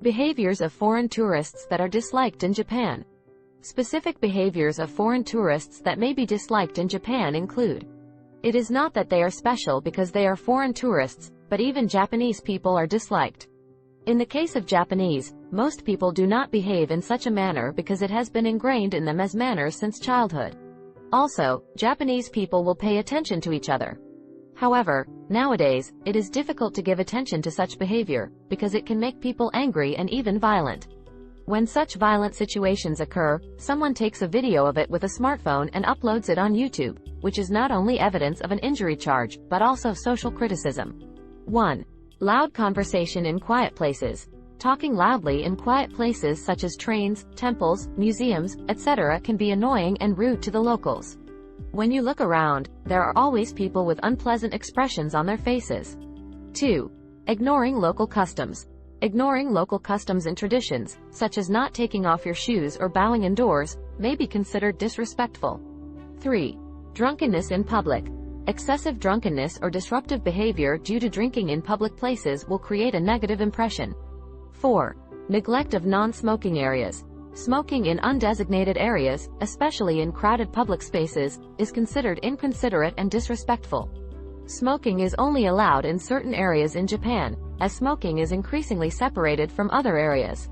Behaviors of foreign tourists that are disliked in Japan. Specific behaviors of foreign tourists that may be disliked in Japan include: it is not that they are special because they are foreign tourists, but even Japanese people are disliked. In the case of Japanese, most people do not behave in such a manner because it has been ingrained in them as manners since childhood. Also, Japanese people will pay attention to each other. However, nowadays, it is difficult to give attention to such behavior, because it can make people angry and even violent. When such violent situations occur, someone takes a video of it with a smartphone and uploads it on YouTube, which is not only evidence of an injury charge, but also social criticism. 1. Loud conversation in quiet places. Talking loudly in quiet places such as trains, temples, museums, etc. can be annoying and rude to the locals. When you look around, there are always people with unpleasant expressions on their faces. 2. Ignoring local customs. Ignoring local customs and traditions, such as not taking off your shoes or bowing indoors, may be considered disrespectful. 3. Drunkenness in public. Excessive drunkenness or disruptive behavior due to drinking in public places will create a negative impression. 4. Neglect of non-smoking areas. Smoking in undesignated areas, especially in crowded public spaces, is considered inconsiderate and disrespectful. Smoking is only allowed in certain areas in Japan, as smoking is increasingly separated from other areas.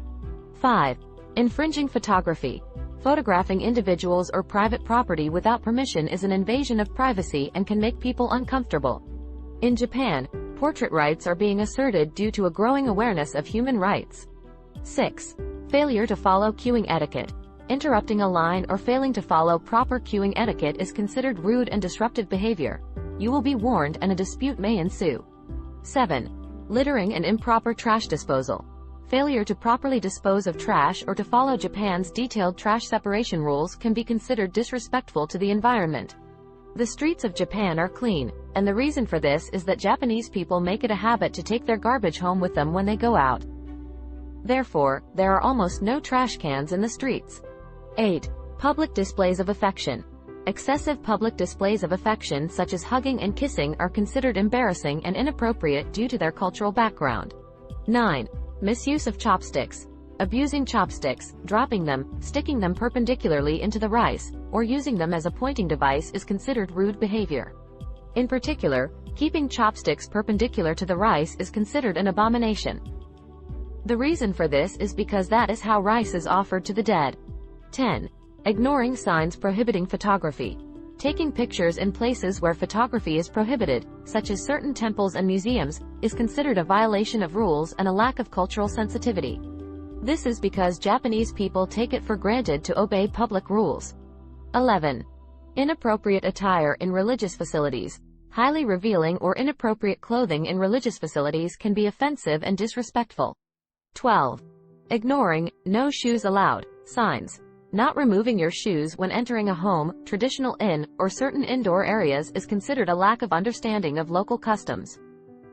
5. Infringing photography. Photographing individuals or private property without permission is an invasion of privacy and can make people uncomfortable. In Japan, portrait rights are being asserted due to a growing awareness of human rights. 6. Failure to follow queuing etiquette. Interrupting a line or failing to follow proper queuing etiquette is considered rude and disruptive behavior. You will be warned and a dispute may ensue. 7. Littering and improper trash disposal. Failure to properly dispose of trash or to follow Japan's detailed trash separation rules can be considered disrespectful to the environment. The streets of Japan are clean, and the reason for this is that Japanese people make it a habit to take their garbage home with them when they go out. Therefore, there are almost no trash cans in the streets. 8. Public displays of affection. Excessive public displays of affection such as hugging and kissing are considered embarrassing and inappropriate due to their cultural background. 9. Misuse of chopsticks. Abusing chopsticks, dropping them, sticking them perpendicularly into the rice, or using them as a pointing device is considered rude behavior. In particular, keeping chopsticks perpendicular to the rice is considered an abomination. The reason for this is because that is how rice is offered to the dead. 10. Ignoring signs prohibiting photography. Taking pictures in places where photography is prohibited, such as certain temples and museums, is considered a violation of rules and a lack of cultural sensitivity. This is because Japanese people take it for granted to obey public rules. 11. Inappropriate attire in religious facilities. Highly revealing or inappropriate clothing in religious facilities can be offensive and disrespectful. 12. Ignoring "no shoes allowed" signs. Not removing your shoes when entering a home, traditional inn, or certain indoor areas is considered a lack of understanding of local customs.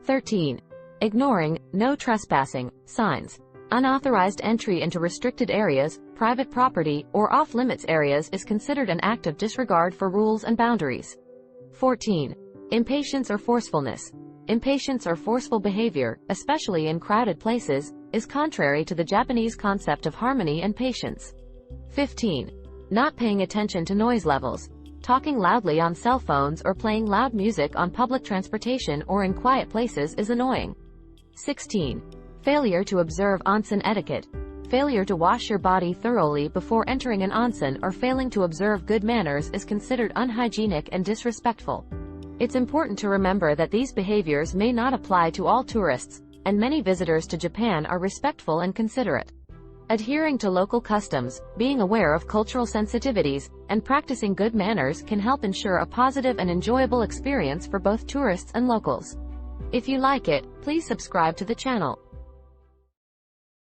13. Ignoring "no trespassing" signs. Unauthorized entry into restricted areas, private property, or off-limits areas is considered an act of disregard for rules and boundaries. 14. Impatience or forcefulness. Impatience or forceful behavior, especially in crowded places, is contrary to the Japanese concept of harmony and patience. 15. Not paying attention to noise levels. Talking loudly on cell phones or playing loud music on public transportation or in quiet places is annoying. 16. Failure to observe onsen etiquette. Failure to wash your body thoroughly before entering an onsen or failing to observe good manners is considered unhygienic and disrespectful. It's important to remember that these behaviors may not apply to all tourists, and many visitors to Japan are respectful and considerate. Adhering to local customs, being aware of cultural sensitivities, and practicing good manners can help ensure a positive and enjoyable experience for both tourists and locals. If you like it, please subscribe to the channel.